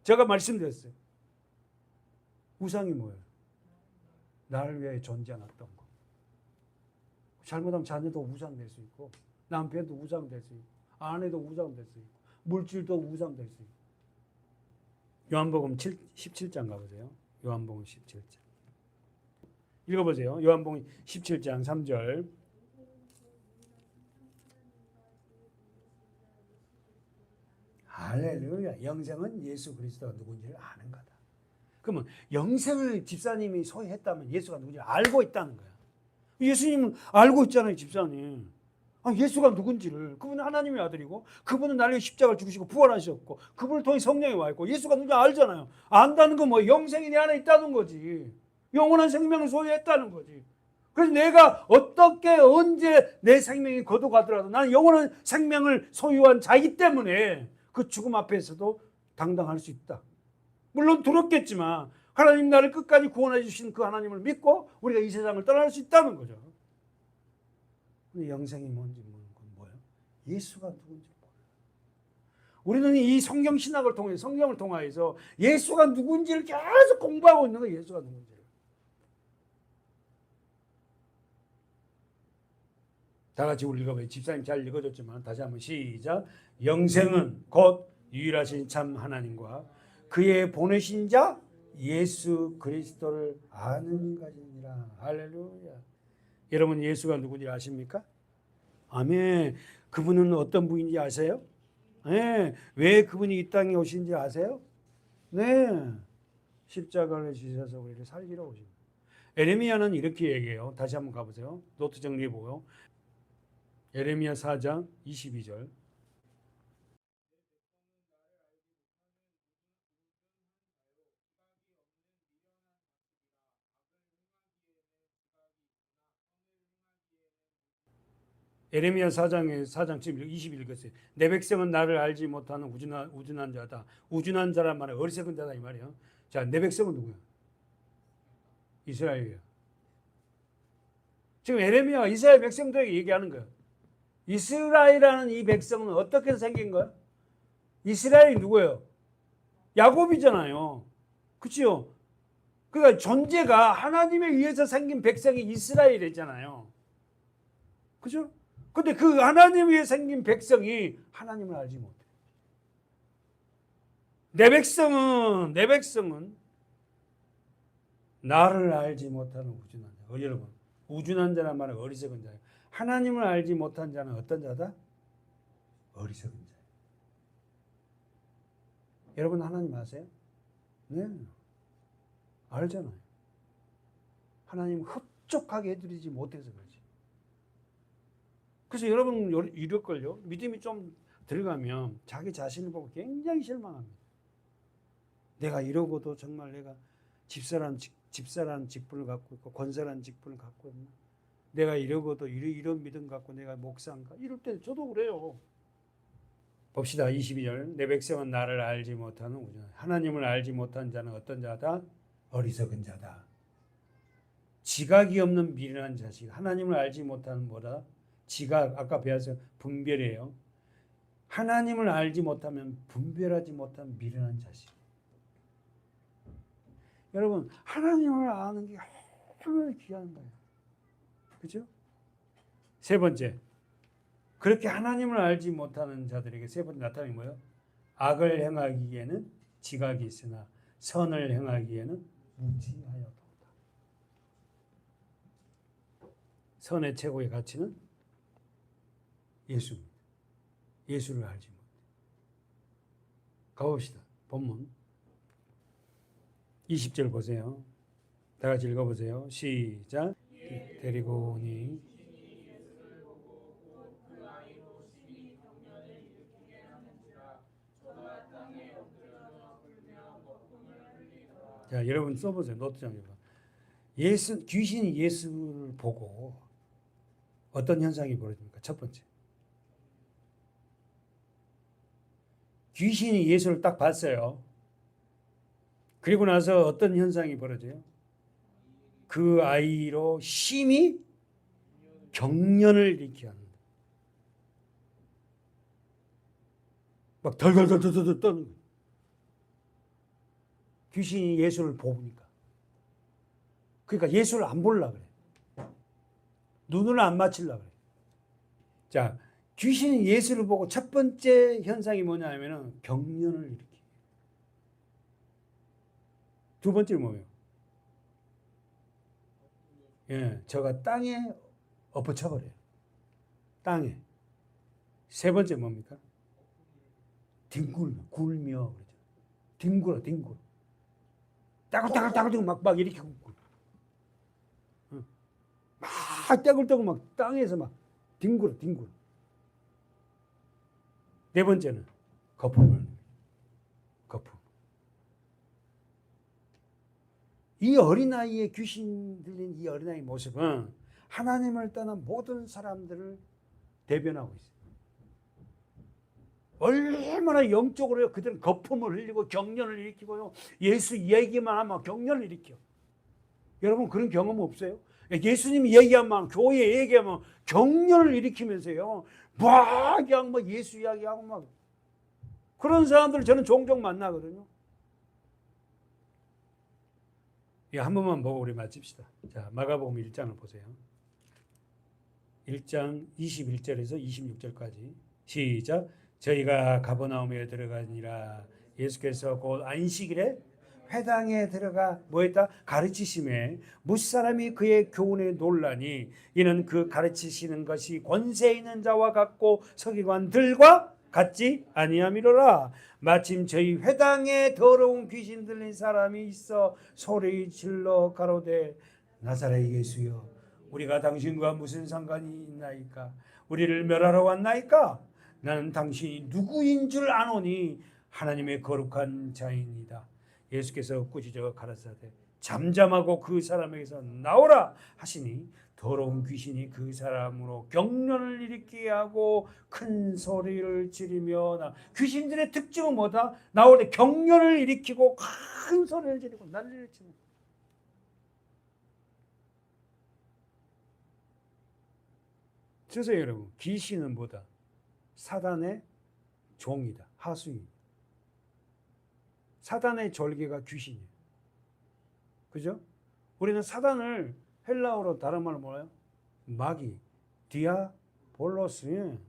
제가 말씀드렸어요. 우상이 뭐예요? 나를 위해 존재하던 거. 잘못하면 자녀도 우상될 수 있고 남편도 우상될 수 있고 아내도 우상될 수 있고 물질도 우상될 수 있고. 요한복음 17장 가보세요. 요한복음 17장 읽어보세요. 요한복음 17장 3절. 할렐루야. 영생은 예수 그리스도가 누군지를 아는 거다. 그러면 영생을 집사님이 소유했다면 예수가 누군지를 알고 있다는 거야. 예수님은 알고 있잖아요, 집사님. 예수가 누군지를. 그분은 하나님의 아들이고 그분은 나를 위해 십자가를 죽으시고 부활하셨고 그분을 통해 성령이 와 있고 예수가 누군지 알잖아요. 안다는 건 뭐 영생이 내 안에 있다는 거지. 영원한 생명을 소유했다는 거지. 그래서 내가 어떻게 언제 내 생명이 거둬가더라도 나는 영원한 생명을 소유한 자이기 때문에 그 죽음 앞에서도 당당할 수 있다. 물론 두렵겠지만 하나님 나를 끝까지 구원해 주신 그 하나님을 믿고 우리가 이 세상을 떠날 수 있다는 거죠. 근데 영생이 뭔지 모르는 건 뭐예요? 예수가 누군지 몰라요. 우리는 이 성경 신학을 통해 성경을 통하여서 예수가 누군지를 계속 공부하고 있는 거예요. 예수가 누군지를. 다 같이 우리 읽어봐요. 집사님 잘 읽어줬지만 다시 한번 시작. 영생은 곧 유일하신 참 하나님과 그의 보내신 자 예수 그리스도를 아는 것이니라. 할렐루야. 여러분 예수가 누군지 아십니까? 아멘. 그분은 어떤 분인지 아세요? 네. 왜 그분이 이 땅에 오신지 아세요? 네. 십자가를 지셔서 우리를 살리러 오신 거예요. 에레미야는 이렇게 얘기해요. 다시 한번 가보세요. 노트 정리해 보고요. 에레미야 4장 22절. 에레미야 4장 지금 20일 읽었어요. 내 백성은 나를 알지 못하는 우준한 자다. 우준한 자란 말은 어리석은 자다 이 말이에요. 자, 내 백성은 누구야? 이스라엘이에요. 지금 에레미야가 이스라엘 백성들에게 얘기하는 거예요. 이스라엘이라는 이 백성은 어떻게 생긴 거야? 이스라엘이 누구예요? 야곱이잖아요. 그치요? 그러니까 존재가 하나님에 의해서 생긴 백성이 이스라엘이잖아요. 그죠? 근데 그 하나님 위에 생긴 백성이 하나님을 알지 못해. 내 백성은 나를 알지 못하는 우준한 자. 여러분, 우준한 자란 말은 어리석은 자예요. 하나님을 알지 못한 자는 어떤 자다? 어리석은 자예요. 여러분 하나님 아세요? 네. 알잖아요. 하나님 흡족하게 해드리지 못해서 그렇지. 그래서 여러분 이럴걸요. 믿음이 좀 들어가면 자기 자신을 보고 굉장히 실망합니다. 내가 이러고도 정말 내가 집사란 직분을 갖고 있고 권사란 직분을 갖고 있나? 내가 이러고도 이런 믿음 갖고 내가 목사인가? 이럴 때 저도 그래요. 봅시다. 22절. 내 백성은 나를 알지 못하는 우준. 하나님을 알지 못한 자는 어떤 자다? 어리석은 자다. 지각이 없는 미련한 자식. 하나님을 알지 못하는 뭐다? 지각. 아까 배워서 분별이에요. 하나님을 알지 못하면 분별하지 못한 미련한 자식. 여러분 하나님을 아는 게 얼마나 귀한 거예요. 그렇죠? 세 번째. 그렇게 하나님을 알지 못하는 자들에게 세 번째 나타나는 게 뭐예요? 악을 행하기에는 지각이 있으나 선을 행하기에는 무지하여도다. 선의 최고의 가치는 예수입니다. 예수를 알지 못해. 가봅시다. 본문 20절 보세요. 다 같이 읽어보세요. 시작. 데리고 오니 자, 여러분 써보세요. 노트장에서. 귀신이 예수를 보고 어떤 현상이 벌어집니까? 첫 번째. 귀신이 예수를 딱 봤어요. 그리고 나서 어떤 현상이 벌어져요? 그 아이로 심히 경련을 일으키게 합니다. 막 덜덜덜덜덜 떠는 거예요. 귀신이 예수를 보니까. 그러니까 예수를 안 보려고 그래. 눈을 안 맞추려고 그래. 자, 귀신이 예수를 보고 첫 번째 현상이 뭐냐면은 경련을 일으키게. 두 번째는 뭐예요? 예, 저가 땅에 엎어쳐버려요. 땅에. 세 번째 뭡니까? 굴며 그러죠. 뒹굴어. 따글따글 막 이렇게 굴고. 막 따글따글 막 땅에서 막 뒹굴어. 네 번째는 거품을. 거품. 이 어린아이의 귀신 들린 이 어린아이의 모습은 하나님을 떠난 모든 사람들을 대변하고 있어요. 얼마나 영적으로 그들은 거품을 흘리고 경련을 일으키고요. 예수 이야기만 하면 경련을 일으켜. 여러분 그런 경험 없어요? 예수님이 얘기하면 교회 얘기하면 경련을 일으키면서요. 막 그냥 막 예수 이야기하고 막 그런 사람들을 저는 종종 만나거든요. 한 번만 보고 우리 마칩시다. 자, 마가복음 1장을 보세요. 1장 21절에서 26절까지 시작. 저희가 가버나움에 들어가니라. 예수께서 곧 안식일에 회당에 들어가 뭐했다? 가르치심에 무사람이 그의 교훈에 놀라니 이는 그 가르치시는 것이 권세 있는 자와 같고 서기관들과 같지 아니함이로라. 마침 저희 회당에 더러운 귀신 들린 사람이 있어 소리 질러 가로되 나사렛 예수여 우리가 당신과 무슨 상관이 있나이까? 우리를 멸하러 왔나이까? 나는 당신이 누구인 줄 아노니 하나님의 거룩한 자이니이다. 예수께서 꾸짖어 가라사대 잠잠하고 그 사람에게서 나오라 하시니 더러운 귀신이 그 사람으로 경련을 일으키게 하고 큰 소리를 지르며 귀신들의 특징은 뭐다? 나올 때 경련을 일으키고 큰 소리를 지르고 난리를 치는. 그래서 여러분 귀신은 뭐다? 사단의 종이다. 하수인. 사단의 졸개가 귀신이에요. 그죠? 우리는 사단을 헬라어로 다른 말로 뭐예요? 마귀, 디아볼로스,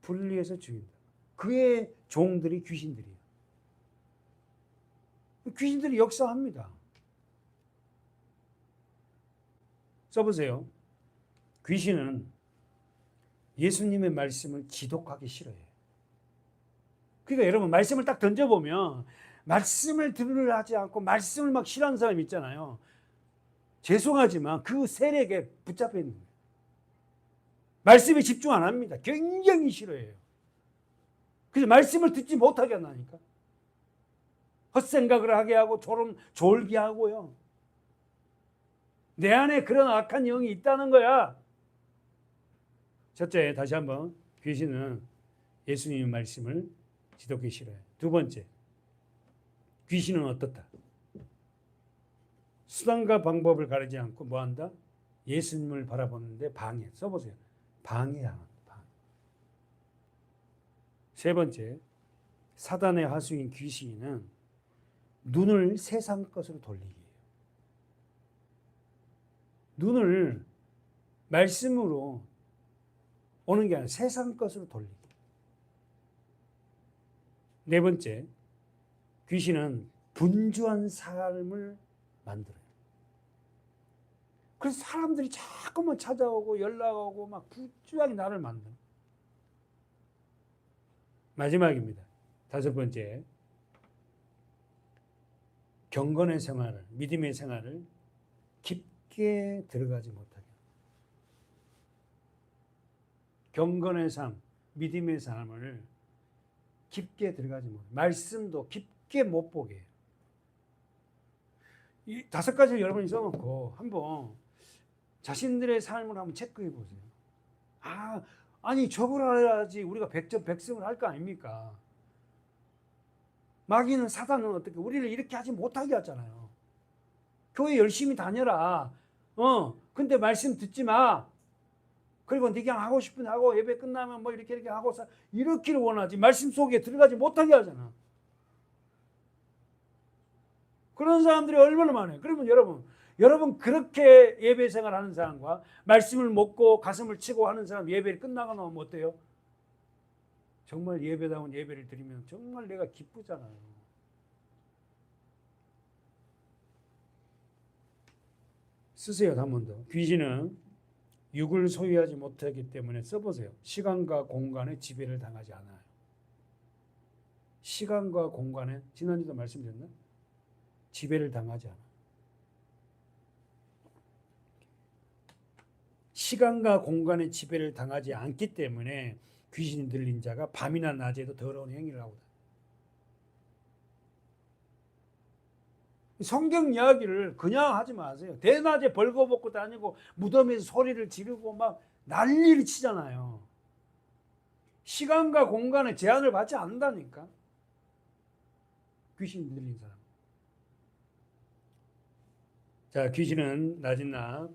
분리해서 죽인다. 그의 종들이 귀신들이에요. 귀신들이 역사합니다. 써보세요. 귀신은 예수님의 말씀을 지독하기 싫어해요. 그러니까 여러분 말씀을 딱 던져보면 말씀을 들으려 하지 않고 말씀을 막 싫어하는 사람 있잖아요. 죄송하지만 그 세력에 붙잡혀 있는 거예요. 말씀에 집중 안 합니다. 굉장히 싫어해요. 그래서 말씀을 듣지 못하게 한다니까. 헛생각을 하게 하고 졸게 하고요. 내 안에 그런 악한 영이 있다는 거야. 첫째, 다시 한번 귀신은 예수님의 말씀을 지독히 싫어해요. 두 번째, 귀신은 어떻다? 수단과 방법을 가리지 않고 뭐한다? 예수님을 바라보는데 방해. 써보세요. 방해한다. 세 번째, 사단의 하수인 귀신은 눈을 세상 것으로 돌리기예요. 눈을 말씀으로 오는 게 아니라 세상 것으로 돌리기. 네 번째, 귀신은 분주한 삶을 만들어요. 그래서 사람들이 자꾸만 찾아오고 연락오고 막 분주하게 나를 만들어. 마지막입니다. 다섯 번째, 경건의 생활을, 믿음의 생활을 깊게 들어가지 못하게. 경건의 삶, 믿음의 삶을 깊게 들어가지 못해. 말씀도 깊게 못 보게 해요. 이 다섯 가지를 여러분이 써놓고 한번 자신들의 삶을 한번 체크해 보세요. 아니 저걸 알아야지 우리가 백승을 할 거 아닙니까? 마귀는, 사단은 어떻게 우리를 이렇게 하지 못하게 하잖아요. 교회 열심히 다녀라. 근데 말씀 듣지 마. 그리고 네가 하고 싶은 하고 예배 끝나면 뭐 이렇게 하고 이렇기를 원하지 말씀 속에 들어가지 못하게 하잖아. 그런 사람들이 얼마나 많아요. 그러면 여러분 그렇게 예배 생활하는 사람과 말씀을 먹고 가슴을 치고 하는 사람 예배를 끝나고 나면 어때요? 정말 예배다운 예배를 드리면 정말 내가 기쁘잖아요. 쓰세요. 한 번 더. 귀신은 육을 소유하지 못하기 때문에 써보세요. 시간과 공간에 지배를 당하지 않아요. 시간과 공간에, 지난주도 말씀드렸나? 지배를 당하지 않아. 시간과 공간의 지배를 당하지 않기 때문에 귀신이 들린 자가 밤이나 낮에도 더러운 행위를 하고 성경 이야기를 그냥 하지 마세요. 대낮에 벌거벗고 다니고 무덤에서 소리를 지르고 막 난리를 치잖아요. 시간과 공간의 제한을 받지 않는다니까. 귀신이 들린 사람. 자, 귀신은 낮이나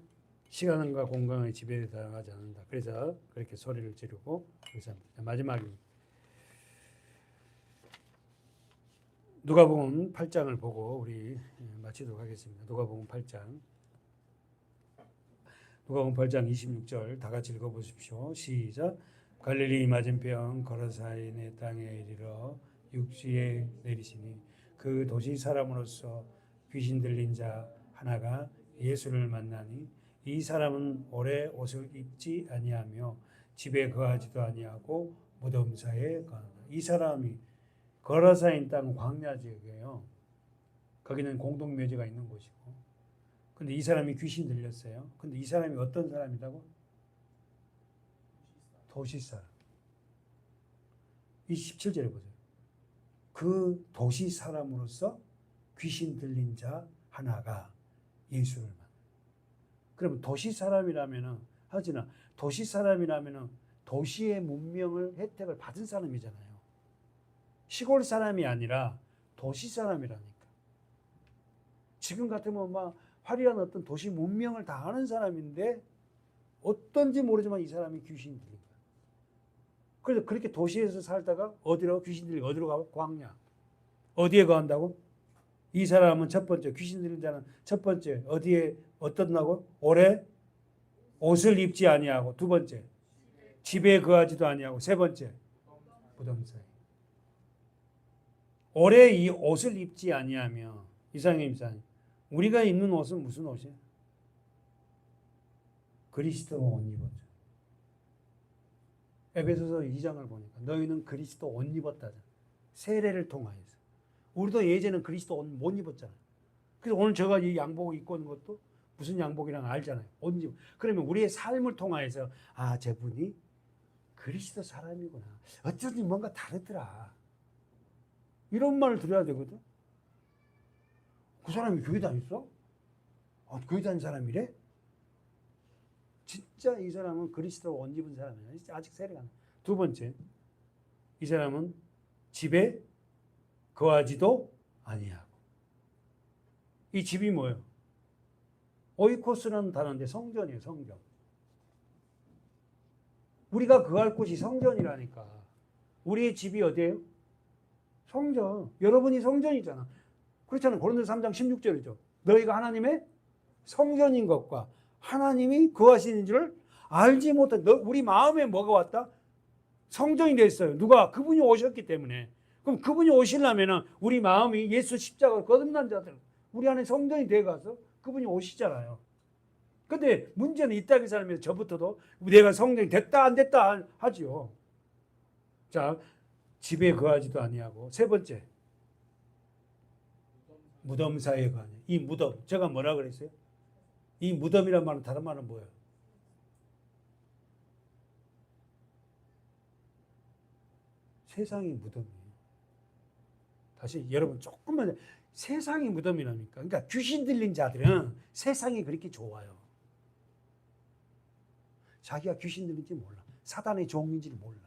시간과 공간의 지배에 당하지 않는다. 그래서 그렇게 소리를 지르고 그래서 마지막입니다. 누가복음 8장을 보고 우리 마치도록 하겠습니다. 누가복음 8장. 누가복음 8장 26절 다 같이 읽어보십시오. 시작. 갈릴리 맞은편 거라사인의 땅에 이르러 육지에 내리시니 그 도시 사람으로서 귀신 들린 자 하나가 예수를 만나니 이 사람은 오래 옷을 입지 아니하며 집에 거하지도 아니하고 무덤사에 거하다. 이 사람이 거라사인 땅 광야 지역이에요. 거기는 공동묘지가 있는 곳이고. 근데 이 사람이 귀신 들렸어요. 근데 이 사람이 어떤 사람이라고? 도시 사람. 27절에 보세요. 그 도시 사람으로서 귀신 들린 자 하나가 예수를 만나. 그러면 도시 사람이라면은 하지나 도시 사람이라면은 도시의 문명을 혜택을 받은 사람이잖아요. 시골 사람이 아니라 도시 사람이라니까. 지금 같으면 막 화려한 어떤 도시 문명을 다 아는 사람인데 어떤지 모르지만 이 사람이 귀신이 들린 거야. 그래서 그렇게 도시에서 살다가 어디로 귀신 들리고 어디로 가고? 광야. 어디에 거한다고? 이 사람은 첫 번째 귀신 들린 자는 첫 번째 어디에 어떻나고? 오래 옷을 입지 아니하고 두 번째 집에 거하지도 아니하고 세 번째 무덤사에. 오래 이 옷을 입지 아니하며 이상님 우리가 입는 옷은 무슨 옷이에요? 그리스도 옷 입었죠. 에베소서 2장을 보니까 너희는 그리스도 옷 입었다. 세례를 통하여서. 우리도 예전에는 그리스도 옷 못 입었잖아요. 그래서 오늘 제가 이 양복을 입고 있는 것도 무슨 양복이랑 알잖아요. 옷 입. 그러면 우리의 삶을 통하여서 저분이 그리스도 사람이구나. 어쩐지 뭔가 다르더라. 이런 말을 들어야 되거든. 그 사람이 교회 다녔어? 교회 다닌 사람이래? 진짜 이 사람은 그리스도 옷 입은 사람이야. 아직 세례가 안 나. 두 번째, 이 사람은 집에 거하지도 아니하고. 이 집이 뭐예요? 오이코스라는 단어인데 성전이에요. 성전. 우리가 거할 곳이 성전이라니까. 우리의 집이 어디예요? 성전. 여러분이 성전이잖아. 그렇잖아요. 고린도서 3장 16절이죠. 너희가 하나님의 성전인 것과 하나님이 거하시는 줄을 알지 못한 우리 마음에 뭐가 왔다? 성전이 됐어요. 누가? 그분이 오셨기 때문에. 그럼 그분이 오시려면은 우리 마음이 예수 십자가로 거듭난 자들, 우리 안에 성전이 돼가서 그분이 오시잖아요. 근데 문제는 이 땅에 살면서 저부터도 내가 성전이 됐다 안 됐다 하지요. 자, 집에 거하지도 아니하고. 세 번째, 무덤 사이에 거하냐. 이 무덤, 제가 뭐라 그랬어요? 이 무덤이란 말은 다른 말은 뭐예요? 세상이 무덤이에요. 다시 여러분 조금만, 세상이 무덤이라니까. 그러니까 귀신 들린 자들은 세상이 그렇게 좋아요. 자기가 귀신 들린지 몰라. 사단의 종인지를 몰라.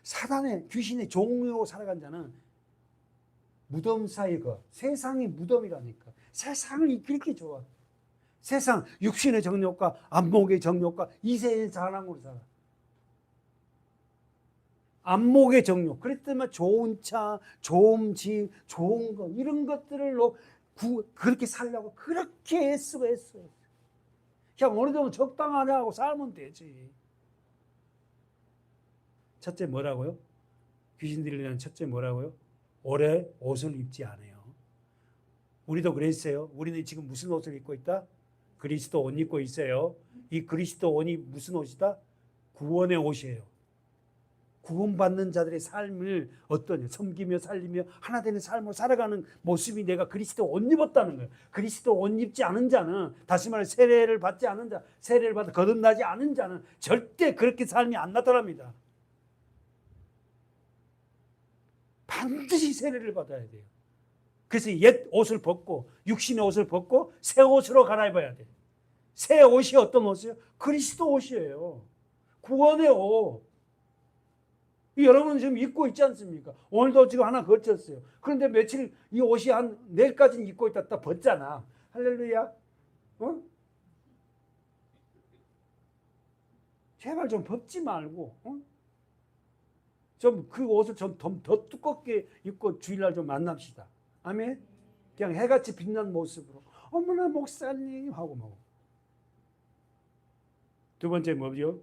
사단의 귀신의 종으로 살아간 자는 무덤 사이에 세상이 무덤이라니까. 세상을 그렇게 좋아. 세상 육신의 정욕과 안목의 정욕과 이세의 사랑으로 살아. 안목의 정욕. 그랬더니 좋은 차, 좋은 집, 좋은 거 이런 것들로 그렇게 살려고 그렇게 애쓰고. 그냥 어느 정도 적당하냐고 살면 되지. 첫째 뭐라고요? 귀신 들리는 첫째 뭐라고요? 오래 옷을 입지 않아요. 우리도 그랬어요. 우리는 지금 무슨 옷을 입고 있다? 그리스도 옷 입고 있어요. 이 그리스도 옷이 무슨 옷이다? 구원의 옷이에요. 구원받는 자들의 삶을 어떠냐? 섬기며 살리며 하나 되는 삶으로 살아가는 모습이 내가 그리스도 옷 입었다는 거예요. 그리스도 옷 입지 않은 자는, 다시 말해 세례를 받지 않은 자, 세례를 받아 거듭나지 않은 자는 절대 그렇게 삶이 안 나타납니다. 반드시 세례를 받아야 돼요. 그래서 옛 옷을 벗고 육신의 옷을 벗고 새 옷으로 갈아입어야 돼요. 새 옷이 어떤 옷이에요? 그리스도 옷이에요. 구원의 옷. 여러분 지금 입고 있지 않습니까? 오늘도 지금 하나 걸쳤어요. 그런데 며칠 이 옷이 한 내일까지는 입고 있다 딱 벗잖아. 할렐루야. 어? 제발 좀 벗지 말고, 어? 좀 그 옷을 좀 더 두껍게 입고 주일날 좀 만납시다. 아멘. 그냥 해같이 빛난 모습으로 어머나 목사님 하고 뭐. 두 번째 뭐죠?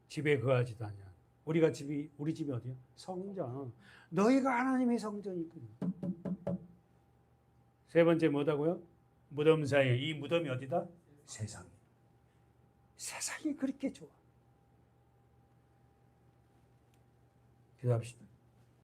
집에 거하지도 않냐. 우리 집이 어디요? 성전. 너희가 하나님의 성전이군. 세 번째 뭐다고요? 무덤 사이에. 이 무덤이 어디다? 세상. 세상이 그렇게 좋아. 기도합시다.